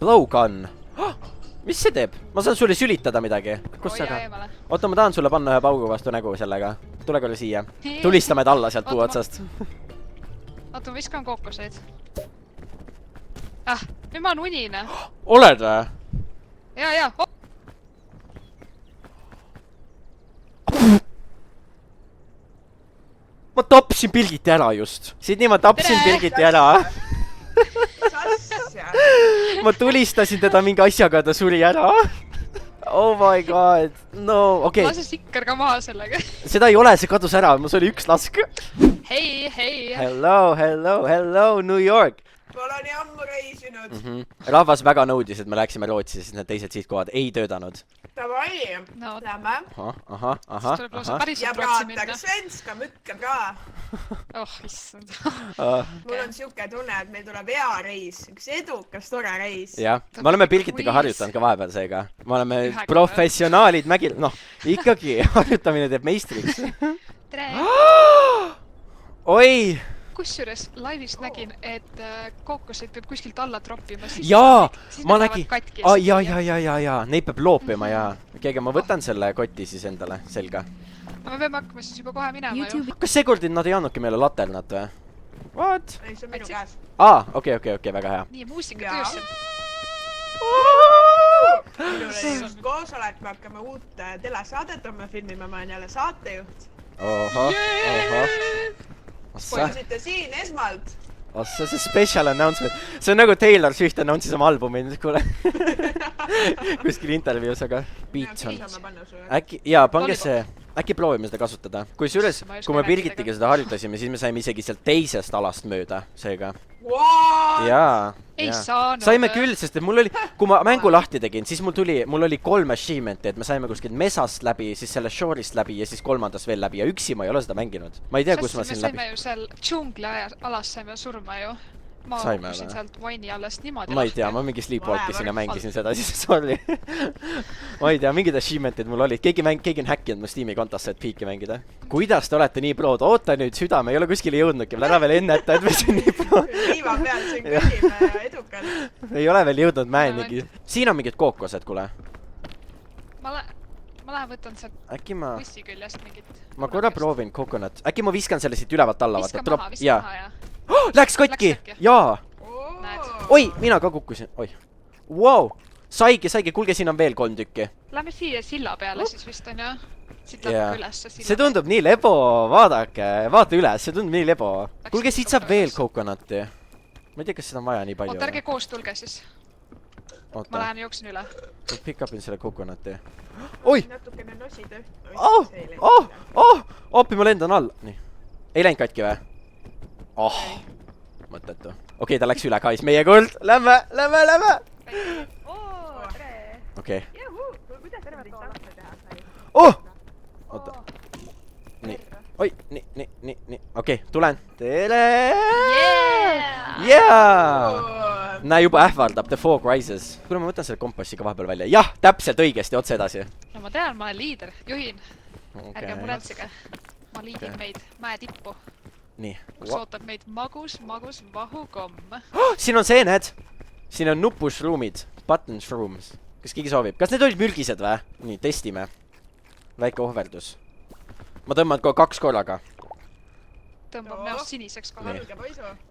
Blowgun. Mis see teeb? Ma saan sulle sülitada midagi. Kus sa ka? Oota, ma tahan sulle panna ühe paugu vastu nägu sellega. Tule korra siia. Tulistame ta alla sealt puu otsast. Oota, ma viskan kookoseid. Nüüd ma on unine. Oled või? Ja. Ma tapsin Birgiti ära just. Sidni, ma tapsin Birgiti ära. Ma tulistasin teda mingi asjaga ja ta suri ära. Oh my god. No, okei. Lase sikker ka maha sellega. Seda ei ole, see kadus ära. Mul oli üks lask. Hei. Hello, New York. Ma olen nii ammu reisinud. Rahvas väga nõudis, et me läksime Rootsi, sest need teised sihtkohad ei töötanud. Davai, lähme. Ahah. Ja praataks svenska mõtke ka. Oh, issand. Mul on siuke tunne, et meil tuleb hea reis. Üks edukas, tore reis. Jah, me oleme Birgitiga harjutanud ka vahepeal seega. Me oleme professionaalid mägil. Noh, ikkagi harjutamine teeb meistriks. Tere! Oi! Kusjuures laivis nägin, et kookoseid peab kuskilt alla troppima. Jaa, ma nägin. Jaa, neid peab loopima ja. Keegi, ma võtan selle kotti siis endale selga. Me peame hakkama siis juba kohe minema ju. Kas seekordid nad ei annudki meile laternat või? What? Ei, see on minu käes. Okei, väga hea. Nii, muusika töösse. Minul oli just koosolek, me hakkame uut telesaadet, me filmime, ma olen jälle saatejuht. Poisite siin esmalt. See on special announcement. See on nagu Taylor Swift announce'is oma albumi. Kuskil intervjuus, aga beats on. Pange see. Äkki proovime seda kasutada. Kui me Birgitiga seda harjutasime, siis me saime isegi sealt teisest alast mööda. Seega. Jaa. Ei saanud. Saime küll, sest et mul oli, kui ma mängu lahti tegin, siis mul oli 3 achievement'i, et me saime kuskilt mesast läbi, siis selle shore'ist läbi ja siis 3. veel läbi ja üksi ma ei ole seda mänginud. Ma ei tea, kus ma siin läbi. Me saime ju seal džungli alas saime surma ju. Ma kukkusin sealt vaini alles niimoodi lahti. Ma ei tea, ma mingi sleepwalkisin ja mängisin seda, siis sorry. Ma ei tea, mingid achievement'id mul olid. Keegi on häkkinud mu Steam'i kontosse, et Peaki mängida. Kuidas te olete nii prood? Oota nüüd süda, me ei ole kuskile jõudnudki. Ära veel enneta, et me siin nii prood. Liiva peal, see on kõlime edukalt. Ei ole veel jõudnud mäenigi. Siin on mingid kookosed, kule. Ma lähen võtan sealt bussi küljest mingit. Ma korra proovin coconut. Äkki ma viskan selle siit ülevalt alla. Viska maha ja. Läks katki! Jaa! Oi, mina ka kukkusin. Oi. Wow! Saigi. Kuulge, siin on veel 3 tükki. Lähme siia silla peale siis vist on ju. Siit läheb üles. See tundub nii lebo. Vaadake. Vaata üles. See tundub nii lebo. Kuulge, siit saab veel coconuti. Ma ei tea, kas seda on vaja nii palju. Oota, ärge koos tulge siis. Ma lähen jooksin üle. Pick upin selle coconuti. Oi! Natukene nosid Oppi, ma lendan all. Nii. Ei läinud katki või? Mõttetu. Okei, ta läks üle, guys. Meie kord. Lähme. Okei. Oota. Nii. Oi, nii. Okei, tulen. Tere! Jaa! Näe, juba ähvardab. The fog rises. Kuule, ma võtan selle kompassiga vahepeal välja. Jah, täpselt õigesti, otse edasi. No ma tean, ma olen liider. Juhin. Ärge muretsege. Ma liidin meid mäe tippu. Nii. Kus ootab meid magus vahukomm. Siin on seened. Siin on nupushroomid. Button shrooms. Kas keegi soovib? Kas need olid mürgised või? Nii, testime. Väike ohverdus. Ma tõmban 2 korraga. Tõmbab näost siniseks kohe.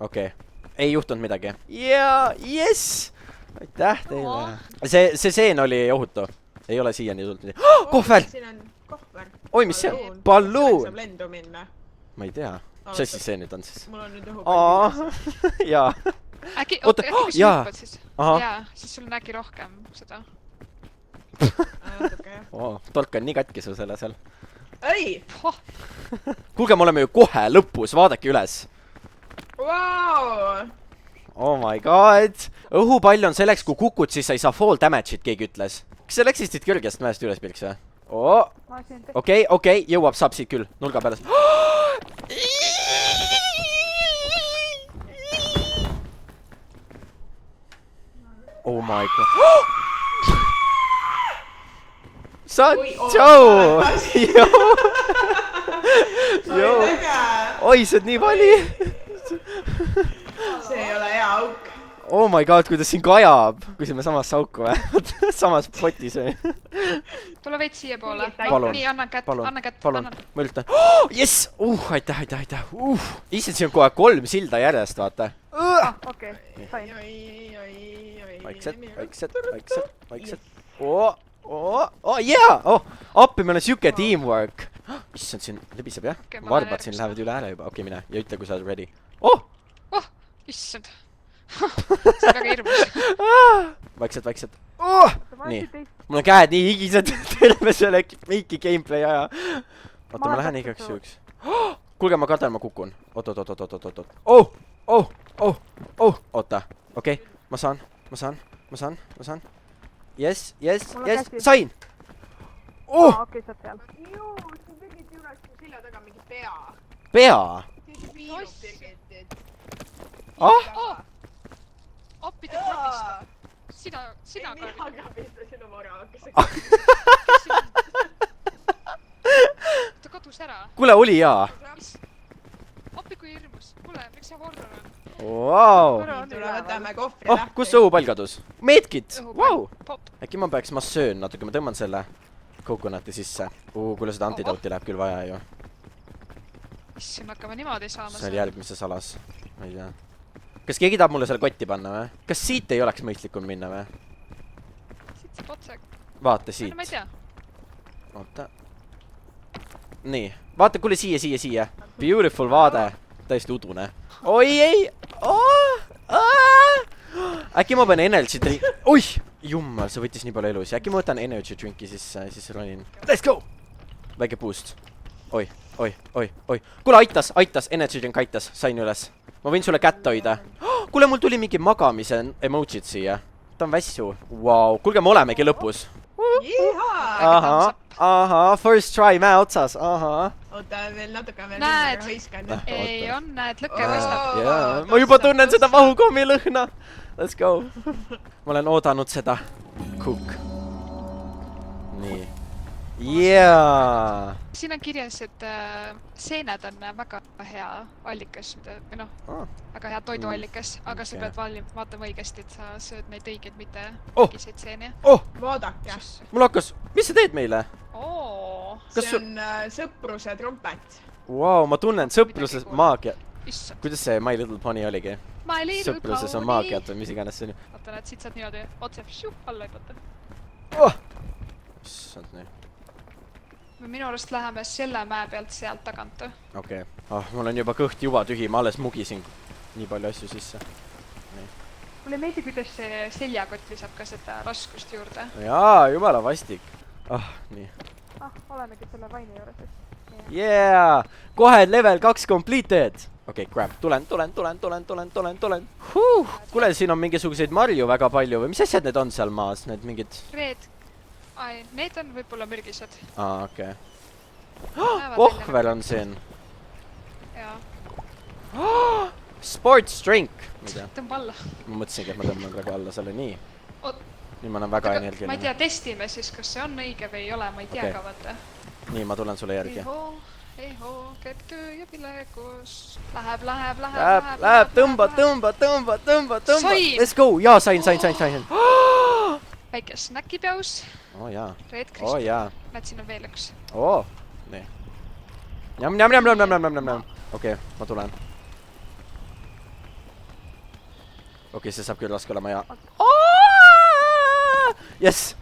Okei. Ei juhtunud midagi. Jaa, jess! Aitäh teile. See seen oli ohutu. Ei ole siiani tulnud midagi. Kohver! Siin on kohver. Oi, mis see on? Balloon! Saab lendu minna. Ma ei tea. See siis see nüüd on siis? Mul on nüüd õhupalli. Jaa. Äkki kui sa hüppad siis? Jaa, siis sul on äkki rohkem seda. Tolk on nii katki su selle seal. Ei! Kuulge, me oleme ju kohe lõpus, vaadake üles. Vau! Oh my god. Õhupall on selleks, kui kukud, siis sa ei saa fall damage'it, keegi ütles. Kas sa läksid siit kõrgest mäest üles pilks või? Okei, jõuab, saab siit küll, nurga peale. Oh my god. Tšau! Oi, see on nii vali. See ei ole hea auk. Oh my god, kuidas siin kajab. Kui me samasse auku või? Samas potis või? Tule veits siia poole. Palun. Nii, annan kätt, Palun. annan kätt, Palun. annan. Ma üritan. Jess! Aitäh. Issand, siin on kohe 3 silda järjest, vaata. Okei, sain. Vaikselt. Yeah! Appi, meil on siuke teamwork. Issand, siin lebiseb, jah? Okei, ma Varbad lähen siin järgmist. lähevad üle ääre juba. Okei, mine. Ja ütle, kui sa oled ready. Issand. See on väga hirmus. Vaikselt. Nii. Mul on käed nii higised terve selle Meiki gameplay aja. Oota, ma lähen igaks juhuks. Kuulge, ma kardan, ma kukun. Oot. Oota. Okei, ma saan. Yes. Sain! Okei, saad seal. Juu, siin pildid juures selja taga mingi pea. Pea! Appi ta kordistab. Sina Ei, mina kordistab. ka pista sinu vara. Ta kadus ära. Kuule, oli jaa. Appi kui hirmus. Kuule, miks see horror on? Vau! Tule võtame kohvri Oh, kus see õhupall kadus? Medkit! Vau! Pop. Äkki ma peaks massöön natuke, ma tõmban selle coconut'i sisse. Kuule, seda antidoti läheb küll vaja ju. Issand, me hakkame niimoodi saama. See oli järgmises alas. Ma ei tea. Kas keegi tahab mulle selle kotti panna või? Kas siit ei oleks mõistlikum minna või? Siit saab otsa. Vaata siit. Ma ei tea. Oota. Nii. Vaata, kuule siia. Beautiful vaade. Täiesti udune. Oi ei! Äkki ma pean energy drink... Oih! Jummal, see võttis nii palju elusi. Äkki ma võtan energy drinki siis ronin. Let's go! Väike boost. Oi. Kuule, aitas. Energy drink aitas. Sain üles. Ma võin sulle kätt hoida. Kuule, mul tuli mingi magamise emojid siia. Ta on vässu. Vau. Kuulge, me olemegi lõpus. Ahah. First try mäe otsas. Ahah. Oota, veel natuke veel Näed. hõiskan. Ei on, näed, lõkke paistab. Jaa, ma juba tunnen seda vahukommi lõhna. Let's go. Ma olen oodanud seda. Cook. Nii. Jaa. Siin on kirjas, et seened on väga hea allikas, või noh, väga hea toiduallikas, aga sa pead vaatama õigesti, et sa sööd neid õigeid, mitte õigiseid seeni. Vaadake. Mul hakkas... Mis sa teed meile? See on sõpruse trompet. Vau, ma tunnen sõpruses maagia. Issand. Kuidas see My Little Pony oligi? My Little Sõpruses on Pony. maagiat või mis iganes see oli. Vaata, näed, siit saad niimoodi otse alla hüpata. Issand nii. Me minu arust läheme selle mäe pealt sealt tagant. Okei. Mul on juba kõht juba tühi, ma alles mugisin nii palju asju sisse. Mulle meeldib, kuidas see seljakott lisab ka seda raskust juurde. Jaa, jumala vastik. Nii. Olemegi selle vaini juures vist. Yeah! Kohe level 2 completed! Okei, crap. Tulen. Kuule, siin on mingisuguseid marju väga palju või mis asjad need on seal maas? Need mingid... Reed. Ai, need on võib-olla mürgised. Okei. Kohver on siin. Jaa. Sports drink! Tõmba alla. Ma mõtlesingi, et ma tõmban praegu alla selle nii. Oot. Nüüd ma olen väga Ma ei energiline. tea, testime siis, kas see on õige või ei ole. Ma ei tea Okei. ka, vaata. Nii, ma tulen sulle järgi. Ei hoo, käib töö ja vilekus. Läheb. Läheb, tõmba. Sain! Let's go! Jaa, sain. Väike snäkipeus. Jaa. Reed Kristjan. Jaa. Näed, siin on veel üks. Nii. Njam. Okei, ma tulen. Okei, see saab küll raske olema, jaa. Yes.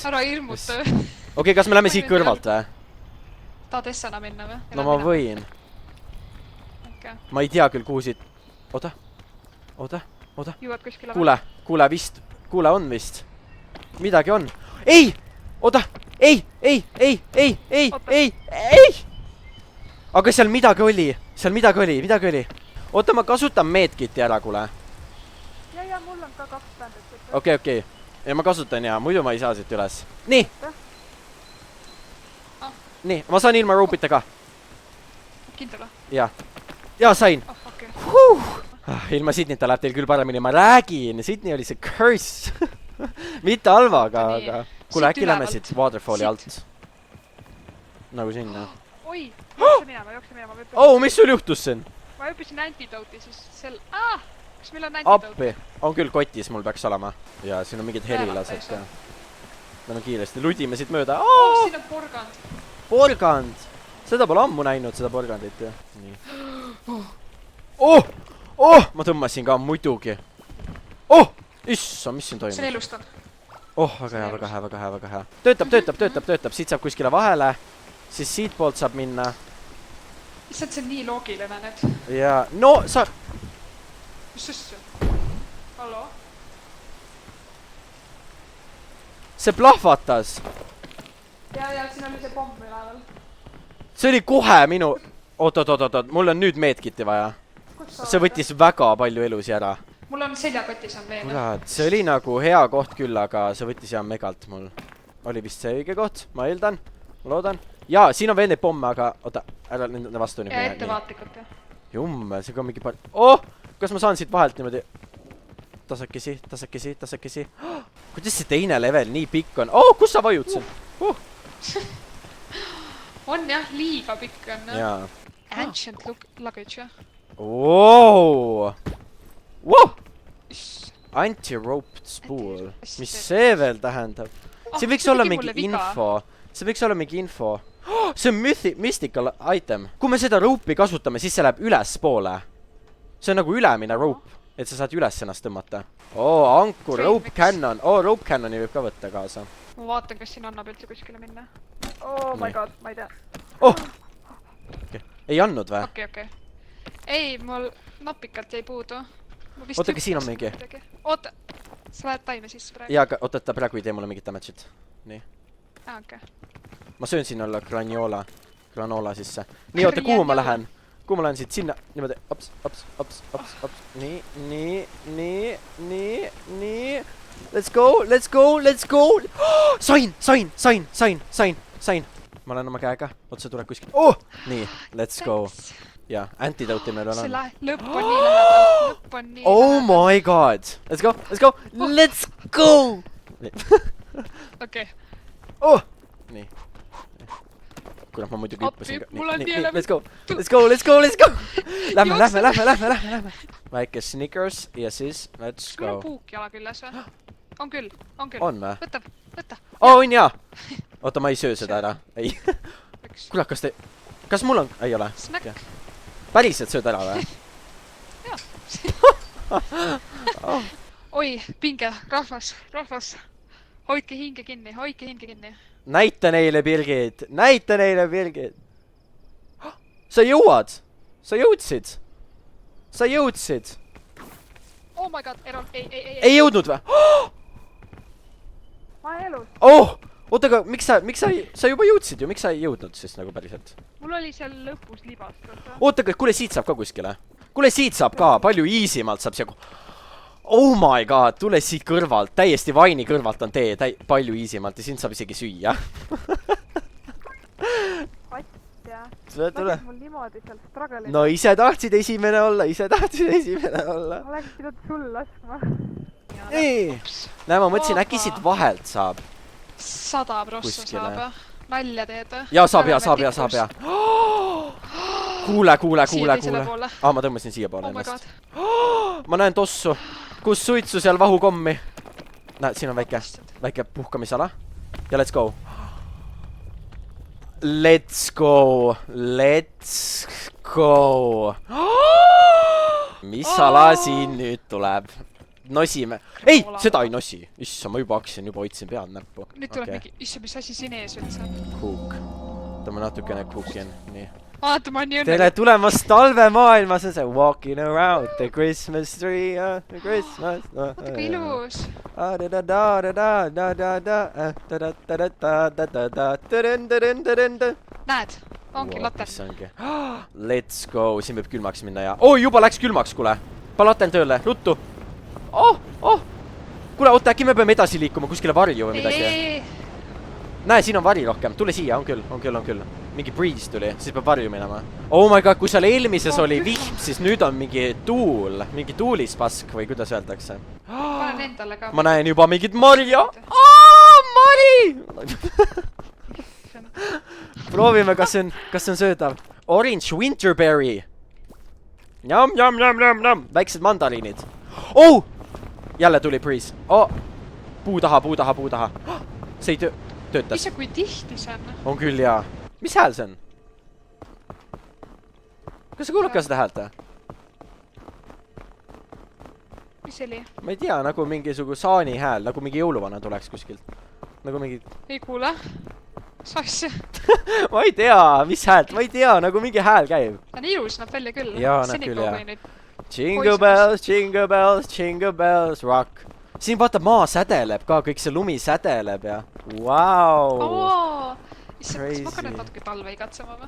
Ära hirmuta. Okei, kas me läheme siit kõrvalt või? Tahad Essana minna või? No ma võin. Ma ei tea küll, kuhu siit... Oota. Jõuad kuskile? Kuule, on vist. Midagi on. Ei! Oota! Ei! Aga seal midagi oli. Oota, ma kasutan medkiti ära, kuule. Ja, mul on ka 2 bändit. Okei. Ja ma kasutan ja muidu ma ei saa siit üles. Nii! Nii, ma saan ilma roopita ka. Kindel või? Jaa, sain. Okei. Ilma Sydneyta läheb teil küll paremini, ma räägin. Sydney oli see curse. Mitte halvaga, aga... Kuule, äkki lähme siit waterfalli alt. Nagu sinna. Oi, jookse minema. Mis sul juhtus siin? Ma õppisin antidoti, siis kas meil on antidoot? appi. On küll kotis, mul peaks olema. Ja siin on mingid herilased ka. Me on kiiresti, ludime siit mööda. Oh, siin on porgand. Porgand! Seda pole ammu näinud, seda porgandit ju. Nii. Oh! Oh! Ma tõmmasin ka muidugi. Oh! Issa, mis siin toimub? See on elustanud. Oh, väga hea, väga hea, väga hea, väga hea. Töötab. Siit saab kuskile vahele. Siis siit poolt saab minna. Issand, see on nii loogiline nüüd. Ja, no sa... Mis sest? Hallo? See plahvatas. Ja, siin oli see pomm üleval. See oli kohe minu... Oot, mul on nüüd meedkiti vaja. See võttis väga palju elusi ära. Mul on seljakotis on veel. Kurat, see oli nagu hea koht küll, aga see võttis jah megalt mul. Oli vist see õige koht, ma eeldan. Ma loodan. Jaa, siin on veel neid pomme, aga... Oota, ära nende vastu nüüd. Ja ettevaatlikult, jah. Jummel, see ka mingi paar... Oh! Kas ma saan siit vahelt niimoodi... Tasakesi. Kuidas see teine level nii pikk on? Oh, kus sa vajutsid? On jah, liiga pikk on. Jaa. Ancient luggage, jah. Wow! Anti-roped spool. Mis see veel tähendab? See võiks olla mingi info. See on mystical item. Kui me seda rope'i kasutame, siis see läheb üles poole. See on nagu ülemine rope, et sa saad üles ennast tõmmata. Oo, ankur, rope cannon. Oo, rope cannoni võib ka võtta kaasa. Ma vaatan, kas siin annab üldse kuskile minna. Oh my god, ma ei tea. Oh! Ei andnud või? Okei. Ei, mul napikalt jäi puudu. Oota, kas siin on mingi? Oota, sa lähed taime sisse praegu? Jaa, aga oota, ta praegu ei tee mulle mingit damage'it. Nii. Okei. Ma söön siin olla granoola sisse. Nii, oota, kuhu ma lähen? Kuhu ma lähen siit? Sinna. Niimoodi. Ops. Nii. Let's go. Sain. Ma olen oma käega. Otsa tuleb kuskil. Oh! Nii, let's go. Jaa, antidote meil on. Lõpp on nii lähedal. Oh my god. Let's go. Okei. Oh! Nii. Kurat, ma muidugi hüppasin ka. Nii, let's go. Lähme. Väike Snickers ja siis let's Mul on go. puuk jala külles või? On küll. On või? Võta. On jaa! Oota, ma ei söö seda ära. Ei. Kurat, kas mul on... Ei ole. Snack. Päriselt sööd ära või? Jaa. Oi, pinge, rahvas. Hoidke hinge kinni. Näita neile, Birgit! Sa jõuad! Sa jõudsid! Oh my god, Erol, ei. Ei jõudnud või? Ma elus. Oh! Oota, aga miks sa juba jõudsid ju? Miks sa ei jõudnud siis nagu päriselt? Mul oli seal lõpus libastus. Oota, aga kuule, siit saab ka kuskile. Palju easymalt saab siia... Oh my god, tule siit kõrvalt. Täiesti vaini kõrvalt on tee. Palju easymalt ja siin saab isegi süüa. Asja. Tule. Mul niimoodi seal struggle. No ise tahtsid esimene olla. Oleks pidanud sul laskma. Nii. Näe, ma mõtlesin, äkki siit vahelt saab. 100% saab. Nalja teed. Jaa, saab. Kuule. Ma tõmbasin siia poole ennast. Ma näen tossu. Kus suitsu seal vahukommi. Näed, siin on väike puhkamisala. Ja let's go. Mis ala siin nüüd tuleb? Nosime. Ei, seda ei nosi. Issa, ma juba hoidsin pead näppu. Nüüd tuleb mingi, mis asi siin ees üldse on? Kuuk. Tõmba natukene kuukin. Nii. Vaata, ma nii Tere tulemast talvemaailmas, see walking around the Christmas tree, the Christmas. Vaata, kui ilus. Näed, ongi latern. Let's go, siin võib külmaks minna ja... Oh, juba läks külmaks, kuule. Pa latern tööle, ruttu. Kuule, oota, äkki me peame edasi liikuma kuskile varju või midagi. Näe, siin on vari rohkem. Tule siia, on küll. Mingi breeze tuli, siis peab varju minema. Oh my god, kui seal eelmises oli vihm, siis nüüd on mingi tuul. Mingi tuulispask või kuidas öeldakse. Panen endale ka. Ma näen juba mingit marja. Mari! Proovime, kas see on söödav. Orange winterberry. Njam. Väiksed mandariinid. Oh! Jälle tuli Breeze. Oh! Puu taha. See ei töötas. ise, kui tihti see on? On küll, jaa. Mis hääl see on? Kas sa kuulad ka seda häält? Mis oli? Ma ei tea, nagu mingisugune saani hääl, nagu mingi jõuluvana tuleks kuskilt. Nagu mingi... Ei kuule. Mis asja? Ma ei tea, mis häält, ma ei tea, nagu mingi hääl käib. Ta on ilus, näeb välja küll. Jaa, näeb küll, jaa. Jingle bells, rock. Siin vaata maa sädeleb ka, kõik see lumi sädeleb ja... Vau! Issand, kas ma hakkan nüüd natuke talve igatsema või?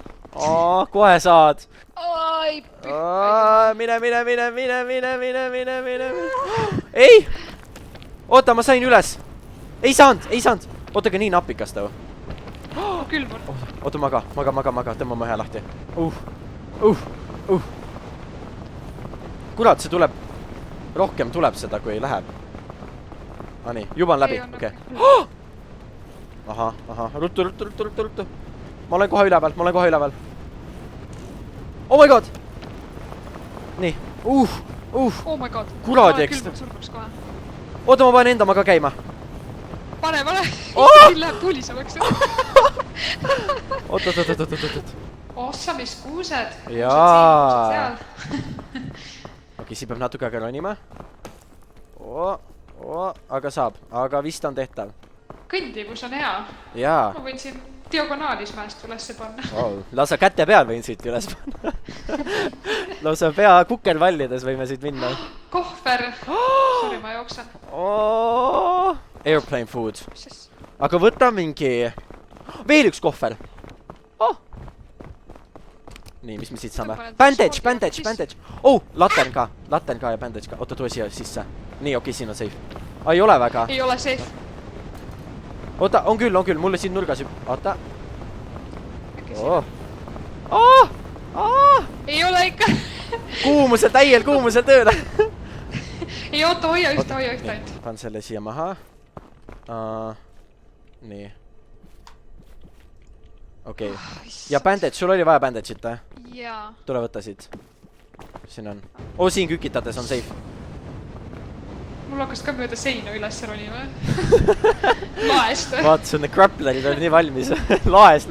Kohe saad. Ai, pühka. Mine. Ei! Oota, ma sain üles. Ei saanud. Oota, aga nii napikas too. Külm on. Oota, maga. Tõmbame ühe lahti. Kurat, see tuleb. Rohkem tuleb seda, kui läheb. Nii, juba on läbi. Okei. Ahah. Ruttu. Ma olen kohe üleval. Oh my god! Nii. Oh my god. Kuradi ekstra. Surguks kohe. Oota, ma panen enda maga käima. Pane. Siin läheb tulisemaks. Oot. Ossa, mis kuused. Jaa. Okei, siin peab natuke aga ronima. Aga saab. Aga vist on tehtav. Kõndivus on hea. Jaa. Ma võin siin diagonaalis mäest ülesse panna. Lausa käte peal võin siit üles panna. Lausa pea kukervallides võime siit minna. Kohver. Sorry, ma jooksen. Airplane food. Aga võta mingi... Veel üks kohver. Nii, mis me siit saame? Bandage. Latern ka ja bandage ka. Oota, tule siia sisse. Nii, okei, siin on safe. Ei ole väga. Ei ole safe. Oota, on küll. Mulle siin nurgas Oota. Ei ole ikka. Täiel kuumusel tööle. Ei, oota, hoia ühte ainult. Pan selle siia maha. Nii. Okei. Ja bandage, sul oli vaja bandage'it, või? Jaa. Tule võtta siit. Siin on. Siin kükitades on safe. Mul hakkas ka mööda seina üles ronima. Laest. Vaata, need grapplerid on nii valmis. Laest.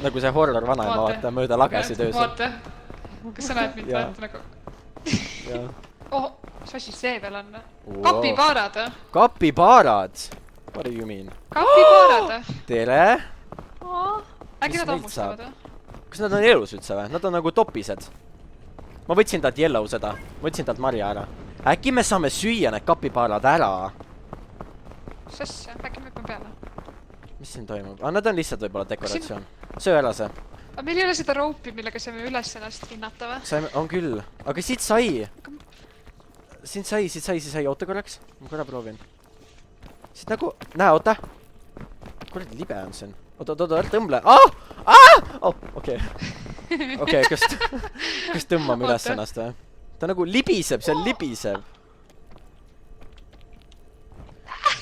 Nagu see horror vanaema, vaata, mööda lagesi töös. Vaata. Kas sa näed mind vaata nagu? Mis asi see veel on? Kapibaarad. Kapibaarad? What do you mean? Kapibaarad. Tere. Äkki nad hammustavad või? Kas nad on elus üldse või? Nad on nagu topised. Ma võtsin talt yellow seda. Ma võtsin talt marja ära. Äkki me saame süüa need kapibaarad ära? Mis asja? Äkki me peame peale? Mis siin toimub? Nad on lihtsalt võib-olla dekoratsioon. Söö ära see. Aga meil ei ole seda roupi, millega saame üles ennast hinnata või? On küll. Aga siit sai. Siit sai. Oota korraks. Ma korra proovin. Siit nagu... Näe, oota. Kuradi libe on siin. Oota, tõmble. Okei, kas tõmbame üles ennast või? Ta nagu libiseb, seal libiseb.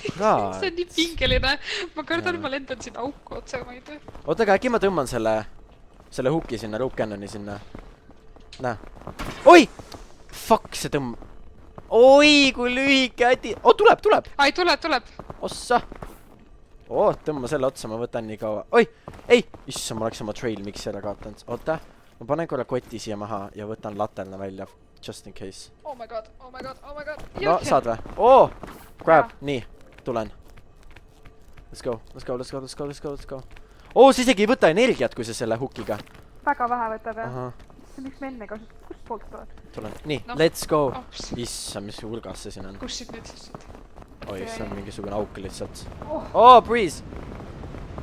See on nii pingeline. Ma kardan, ma lendan siin auku otse, ma ei tea. Oota, aga äkki ma tõmban selle hooki sinna, rope cannoni sinna. Näe. Oi! Fuck, see tõmb... Oi, kui lühike äti... tuleb! Ai, tuleb! Ossa! Tõmba selle otsa, ma võtan nii kaua. Oi! Ei! Issa, ma oleks oma trail mixi ära kaotanud. Oota, ma panen korra koti siia maha ja võtan laterna välja. Just in case. Oh my god. No, saad või? Grab, nii, tulen. Let's go. See isegi ei võta energiat, kui see selle hookiga. Väga vähe võtab, jah. Miks me enne kasutame? Kust poolt tuleb? Tulen. Nii, let's go. Issa, mis hulgas see siin on. Kus siit nüüd siis? Oi, see on mingisugune auk lihtsalt. Breeze!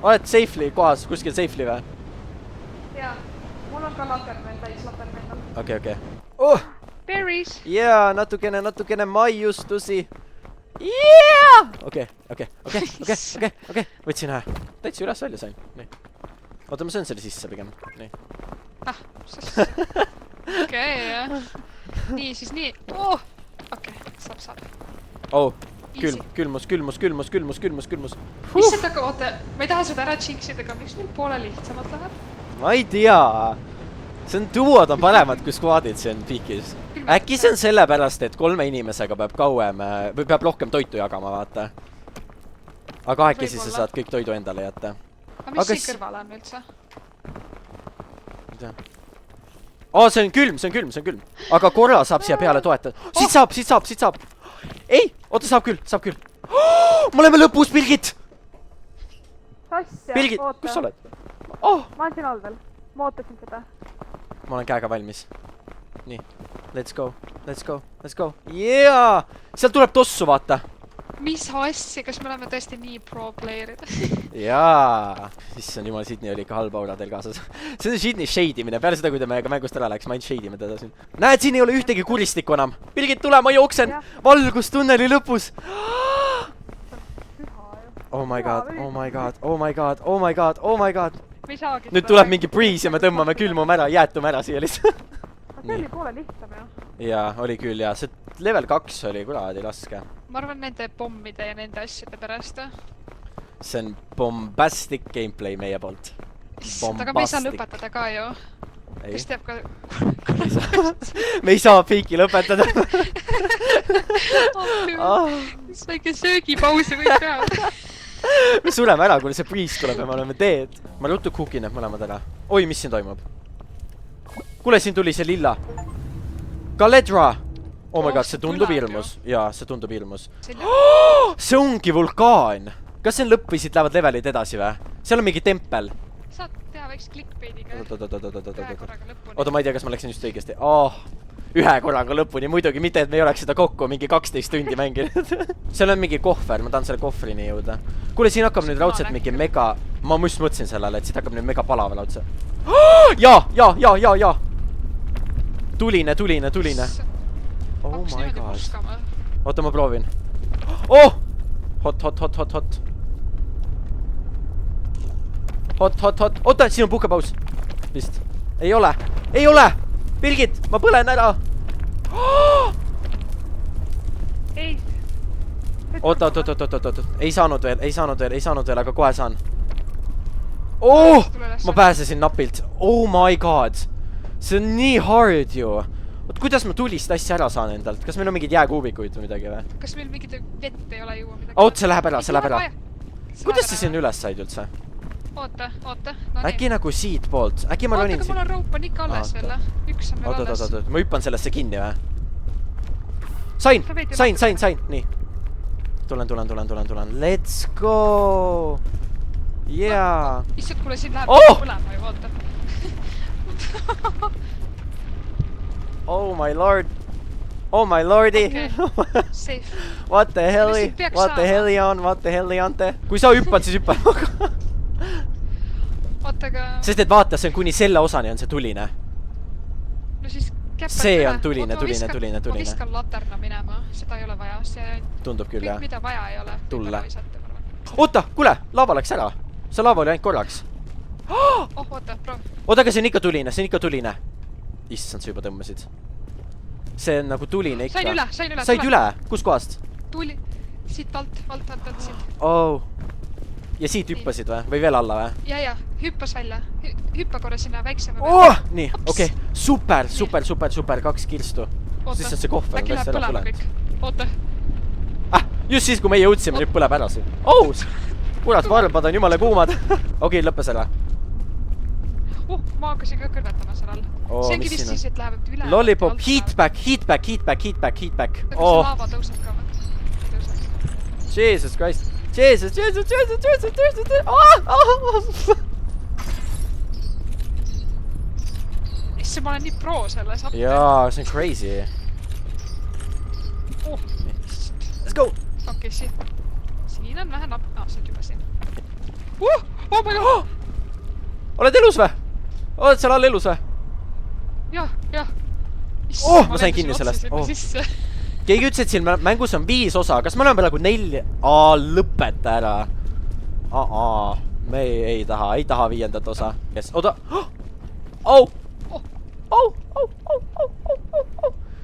Oled safely kohas, kuskil safely või? Jaa, mul on ka latern veel täis, latern endal. Okei. Berries! Jaa, natukene maiustusi. Jaa! Okei. Võtsin ühe. Täitsa üles välja sain. Nii. Oota, ma söön selle sisse pigem. Nii. Okei, jah. Nii, siis nii. Okei, saab. Külmus. Issand, aga oota, ma ei taha seda ära jinxida, aga miks meil poole lihtsamalt läheb? Ma ei tea. see on duod on paremad kui squadid siin Peakis. Äkki see on sellepärast, et 3 inimesega peab kauem või peab rohkem toitu jagama, vaata. Aga 2 sa saad kõik toidu endale jätta. Aga mis siin kõrval on üldse? See on külm. Aga korra saab siia peale toetada. Siit saab. Ei, oota, saab küll. Me oleme lõpus, Pilgit! Asja, Pilgit, oota. kus sa oled? Ma olen siin all veel. Ma ootasin seda. Ma olen käega valmis. Nii, let's go. Yeah! Sealt tuleb tossu, vaata. Mis asja, kas me oleme tõesti nii pro player'id? Jaa! Issand jumal, Sydney oli ikka halb aura teil kaasas. See on Sydney shade'imine. Peale seda, kui ta meiega mängust ära läks, ma ainult shade'ime teda siin. Näed, siin ei ole ühtegi kuristikku enam. Pilgit, tule, ma jooksen! Valgus tunneli lõpus! Oh my god. Nüüd tuleb mingi breeze ja me tõmbame külmume ära, jäätume ära siia lihtsalt. See oli poole lihtsam, jah. Jaa, oli küll, jaa. See level 2 oli kuradi raske. Ma arvan nende pommide ja nende asjade pärast. See on bombastic gameplay meie poolt. Aga me ei saa lõpetada ka ju. Kes teab ka... Me ei saa Peaki lõpetada. Mis väike söögipause kõik teha. Me sureme ära, kui see breeze tuleb ja me oleme dead. Ma ruttu cookin need mõlemad ära. Oi, mis siin toimub? Kuule, siin tuli see lilla. Galedra! Oh my god, see tundub hirmus. Jaa, see tundub hirmus. See ongi vulkaan! Kas see on lõpp või siit lähevad levelid edasi või? Seal on mingi tempel. Saad teha väikse clickbaitiga. Ühe korraga lõpuni. Oota, ma ei tea, kas ma läksin just õigesti. Ühe korraga lõpuni, muidugi mitte, et me ei oleks seda kokku mingi 12 tundi mänginud. Seal on mingi kohver, ma tahan selle kohvrini jõuda. Kuule, siin hakkab nüüd raudselt mingi mega... Ma just mõtlesin sellele, et siit hakkab nüüd mega palava raudselt. Jaa! Tuline. Oh my god. Oota, ma proovin. Hot. Oota, siin on puhkepaus. Vist. Ei ole. Pilgit, ma põlen ära. Ei. Oota. Ei saanud veel, aga kohe saan. Ma pääsesin napilt. Oh my god. See on nii hard ju. Oot, kuidas ma tulist asja ära saan endalt? Kas meil on mingid jääkuubikuid või midagi või? Kas meil mingid vett ei ole juua midagi? Oot, see läheb ära. Kuidas sa siin üles said üldse? Oota. Äkki nagu siit poolt. Äkki ma ronin siit. Oota, aga mul on raup on ikka alles veel. Üks on veel alles. Oot. Ma hüppan sellesse kinni või? Sain. Nii. Tulen. Let's go! Yeah! Issand, kuule, siin läheb põlema ju, oota. Oh my lordi! Safe. What the hell on te? Kui sa hüppad, siis hüppad. Sest et vaata, see on kuni selle osani on see tuline. No siis käpad see on tuline. Ma viskan laterna minema, seda ei ole vaja. Tundub küll, jah. Mida vaja ei ole. Tulle. Oota, kuule, laava läks ära. See laava oli ainult korraks. Oota, proov. Oota, aga see on ikka tuline. Issand, sa juba tõmbasid. See on nagu tuline ikka. Sain üle. Said üle? Kus kohast? Tuli. Siit alt, siit. Oh. Ja siit hüppasid või? Või veel alla või? Ja, hüppas välja. Hüppa korra sinna väiksema. Nii, okei. Super. 2 kirstu. Siis on see kohver. Äkki läheb põlema kõik. Oota. Just siis, kui meie jõudsime, nüüd põleb ära siin. Kurat, varbad on jumala kuumad. Okei, lõppes ära. Ma hakkasin ka kõrvetama seal all. See ongi vist siis, et läheb üle. Lollipop, heatback. See laava tõuseb ka või? Jesus Christ. Jesus. Isse, ma olen nii pro selles. Jaa, see on crazy. Let's go. Okei, siin on vähe napp. See on juba siin. Oh my god. Oled elus või? Oled seal all elus või? Jah. Ma sain kinni sellest. Keegi ütles, et siin mängus on 5 osa. Kas me oleme praegu 4? Lõpeta ära. Me ei taha 5. osa. Oota.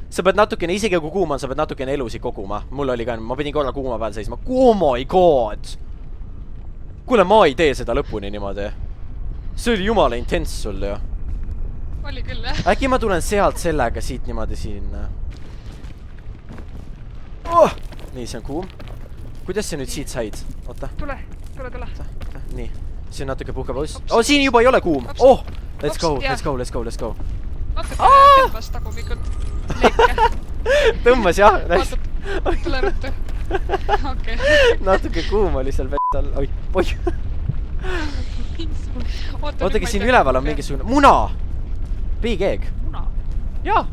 Sa pead natukene, isegi kui kuuma on, sa pead natukene elusid koguma. Mul oli ka, ma pidin korra kuuma peal seisma. Oh my god! Kuule, ma ei tee seda lõpuni niimoodi. See oli jumala intens sul ju. oli küll, jah. Äkki ma tulen sealt sellega siit niimoodi sinna. Oh! Nii, see on kuum. Kuidas sa nüüd siit said? Oota. Tule. Nii. See on natuke puhkepaus. Oh, siin juba ei ole kuum. Oh! Let's go. Natuke tõmbas tagumikult leike. Tõmbas, jah. Vaatab, tule ruttu. Okei. Natuke kuum oli seal all. Oi. Ootagi, siin üleval on mingisugune... Muna! Big egg. Muna? Jaa.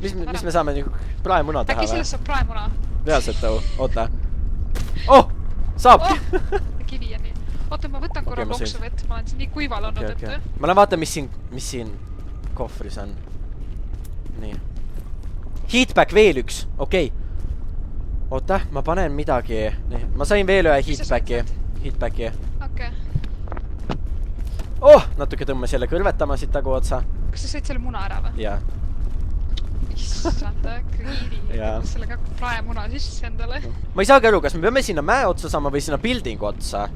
Mis me saame nagu praemuna teha? Äkki sellest saab praemuna? Reaalselt tõu. Oota. Oh! Saabki! Kivi ja nii. Oota, ma võtan korra loksu vett. Ma olen siin nii kuival olnud, et... Ma lähen vaatan, mis siin kohvris on. Nii. Heatback veel üks. Okei. Oota, ma panen midagi. Ma sain veel ühe heatbacki. Okei. Oh! Natuke tõmmas jälle kõrvetama siit tagu otsa. Kas sa sõid selle muna ära või? Jaa. Issand, kriiri. Sellega praemuna sisse endale. Ma ei saagi aru, kas me peame sinna mäe otsa saama või sinna buildingu otsa.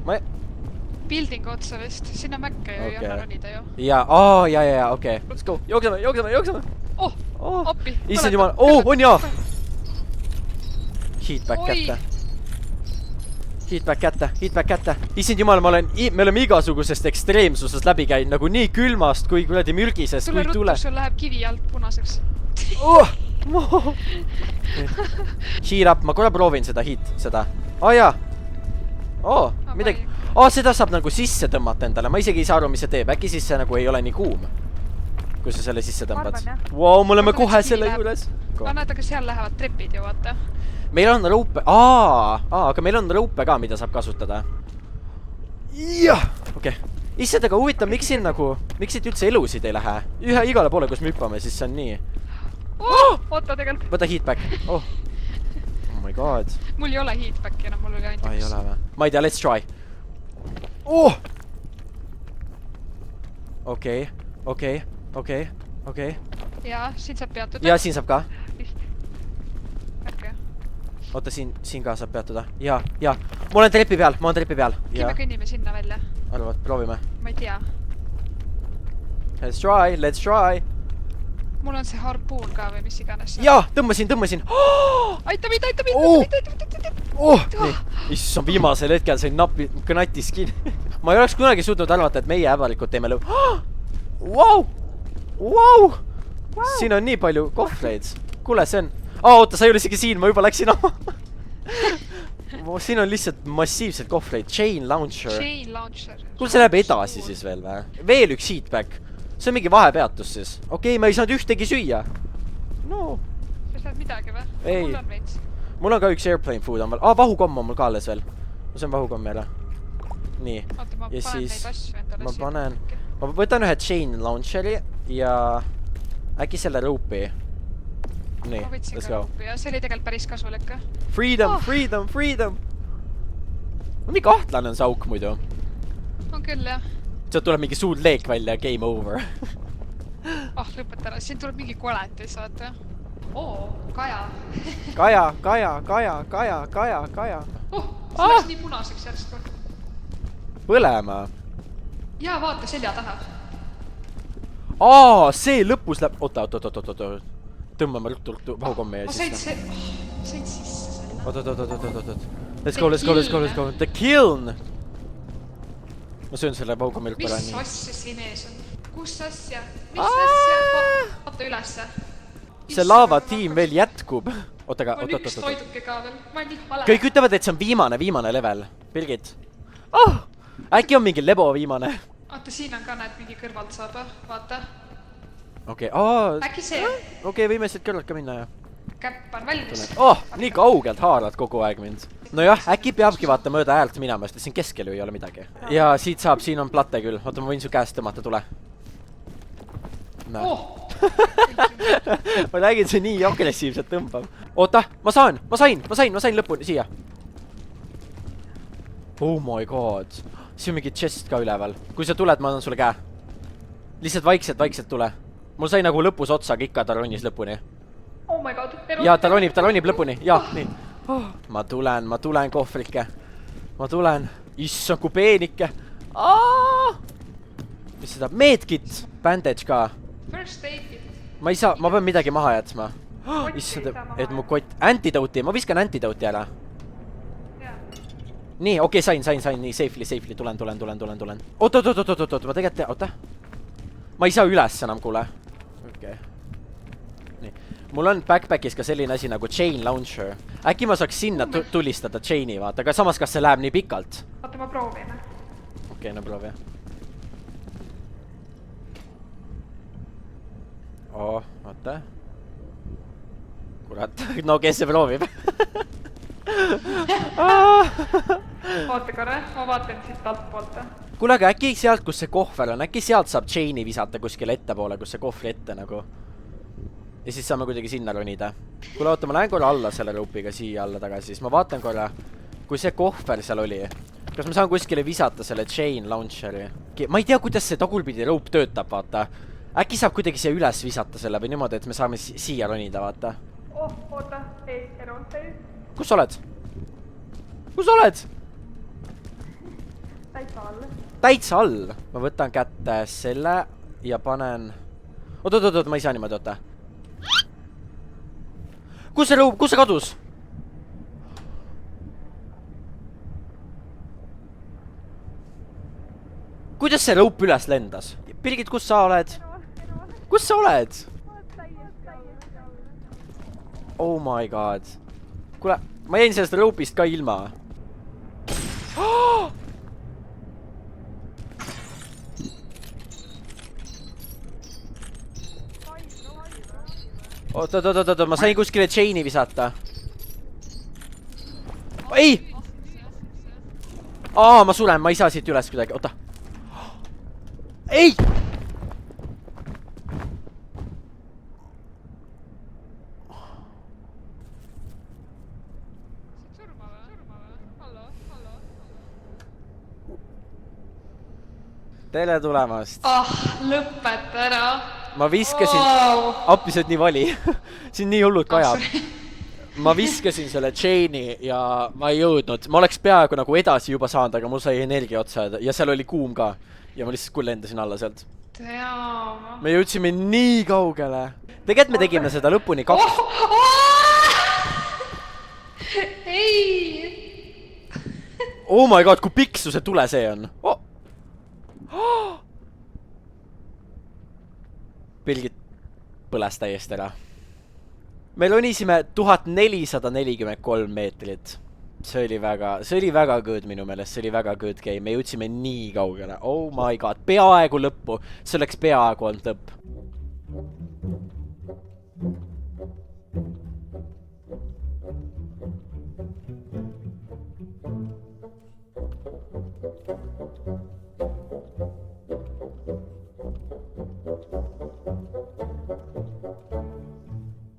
Buildingu otsa vist. Sinna mäkke ju ei anna ronida ju. Jaa, okei. Let's go. Jookseme. Oh, oppi. Issand jumal. Oh, on jaa. Heatback kätte. Issand jumal, me oleme igasugusest ekstreemsusest läbi käinud. Nagu nii külmast kui kuradi mürgisest. Tule ruttu, sul läheb kivi alt punaseks. Heat up, ma korra proovin seda. Jaa. Midagi. Seda saab nagu sisse tõmmata endale. Ma isegi ei saa aru, mis see teeb. Äkki siis see nagu ei ole nii kuum, kui sa selle sisse tõmbad. Wow, me oleme kohe selle juures. Näed, aga seal lähevad trepid ju, vaata. Meil on rõupe. Aga meil on rõupe ka, mida saab kasutada. Jah. Okei. Issand, aga huvitav, miks siit üldse elusid ei lähe? Igale poole, kus me hüppame, siis see on nii. Oota tegelikult. Võta heatback. Oh my god. Mul ei ole heatbacki enam, mul oli ainult Ei ole või? Ma ei tea, let's try. Okei. Jaa, siin saab peatuda. Jaa, siin saab ka. Okei. Oota, siin ka saab peatuda. Jaa. Ma olen trepi peal. Äkki me kõnnime sinna välja? Arvad, proovime. Ma ei tea. Let's try. Mul on see harpuun ka või mis iganes. Jaa, tõmbasin. Aita mind. Nii, issand, viimasel hetkel sain kõnatis kinni. Ma ei oleks kunagi suutnud arvata, et meie äbalikud teeme lõpp. Wow! Siin on nii palju kohvreid. Kuule, see on... Oota, sa ei ole isegi siin, ma juba läksin oma. Siin on lihtsalt massiivsed kohvreid. Chain launcher. Kuule, see läheb edasi siis veel või? Veel üks heatback. See on mingi vahepeatus siis. Okei, ma ei saanud ühtegi süüa. No. Sa saad midagi või? Ei. Mul on veits. Mul on ka üks airplane food on veel. Vahukomm on mul ka alles veel. Ma sain vahukomm jälle. Nii. Oota, ma panen neid asju endale siia. Ma võtan ühe chain launcheri ja äkki selle rope'i. Nii, ma võtsin let's ka go. rope'i ja see oli tegelikult päris kasulik. Freedom. Nii kahtlane on see auk muidu. On küll, jah. Sealt tuleb mingi suur leek välja, game over. Lõpeta ära, siin tuleb mingi koletis, vaata. Kaja. Kaja. See läks nii punaseks järsku. Põlema. Jaa, vaata selja taha. See lõpus läheb... Oota. Tõmbame ruttu vahukomme ja siis... Ma sain sisse selle. Oota. Let's go. The kiln! Ma söön selle vahukommi ruttu ära nii. Mis asja siin ees on? Kus asja? Mis asja? Vaata ülesse. See laavatiim veel jätkub. Oota. On üks toiduke ka veel. Ma olen nii hale. Kõik ütlevad, et see on viimane level. Birgit. Äkki on mingi lebo viimane. Oota, siin on ka näed mingi kõrvalt saab. Vaata. Okei. Äkki see? Okei, võime siit kõrvalt ka minna, jah. Käpp on valmis. Nii kaugelt haarad kogu aeg mind. Nojah, äkki peabki vaata mööda häält minema, sest siin keskel ju ei ole midagi. Ja siit saab, siin on platte küll. Oota, ma võin su käest tõmmata, tule. Ma räägin, see nii agressiivselt tõmbab. Oota, ma sain lõpuni siia. Oh my god. Siin on mingi chest ka üleval. Kui sa tuled, ma annan sulle käe. Lihtsalt vaikselt tule. Mul sai nagu lõpus otsa, aga ikka ta ronis lõpuni. Oh my god. Jaa, ta ronib lõpuni. Jaa, nii. Ma tulen, kohvrike. Ma tulen. Issand, kui peenike. Mis seda? Medkit. bandage ka. First aid'id. Ma ei saa, ma pean midagi maha jätma. Issand, et mu kott... Antidote'i, ma viskan antidote'i ära. Nii, okei, sain, nii, safely, tulen. Oot, ma tegelikult... Oota. Ma ei saa üles enam, kuule. Okei. Nii. Mul on backpackis ka selline asi nagu chain launcher. Äkki ma saaks sinna tulistada chain'i, vaata. Aga samas, kas see läheb nii pikalt? Oota, ma proovin. Okei, no proovi. Oota. Kurat, no kes see proovib? Oota korra, ma vaatan siit altpoolt. Kuule, aga äkki sealt, kus see kohver on, äkki sealt saab chain'i visata kuskile ettepoole, kus see kohvri ette nagu. Ja siis saame kuidagi sinna ronida. Kuule, oota, ma lähen korra alla selle rope'iga siia alla tagasi, siis ma vaatan korra, kui see kohver seal oli. Kas ma saan kuskile visata selle chain launcheri? Ma ei tea, kuidas see tagulpidi rope töötab, vaata. Äkki saab kuidagi siia üles visata selle või niimoodi, et me saame siia ronida, vaata. Oh, oota, erond teil. Kus sa oled? Kus sa oled? Täitsa all. Täitsa all. Ma võtan kätte selle ja panen... Oot, ma ei saa niimoodi, oota. Kus see kadus? Kuidas see rope üles lendas? Birgit, kus sa oled? Kus sa oled? Oh my god. Kuule, ma jäin sellest rope'ist ka ilma. Oot, ma sain kuskile chain'i visata. Ei! Ma suren, ma ei saa siit üles kuidagi, oota. Ei! Tere tulemast. Lõpeta ära. Ma viskasin... Appi, see on nii vali. Siin nii hullud kajab. Ma viskasin selle chain'i ja ma ei jõudnud. Ma oleks peaaegu nagu edasi juba saanud, aga mul sai energia otsa ja seal oli kuum ka. Ja ma lihtsalt lendasin alla sealt. Me jõudsime nii kaugele. Tegelikult me tegime seda lõpuni 2. Ei! Oh my god, kui pikk su see tule see on. Pilgid põles täiesti ära. Me ronisime 1443 meetrit. See oli väga good minu meelest, see oli väga good game. Me jõudsime nii kaugele. Oh my god, peaaegu lõppu. See oleks peaaegu olnud lõpp.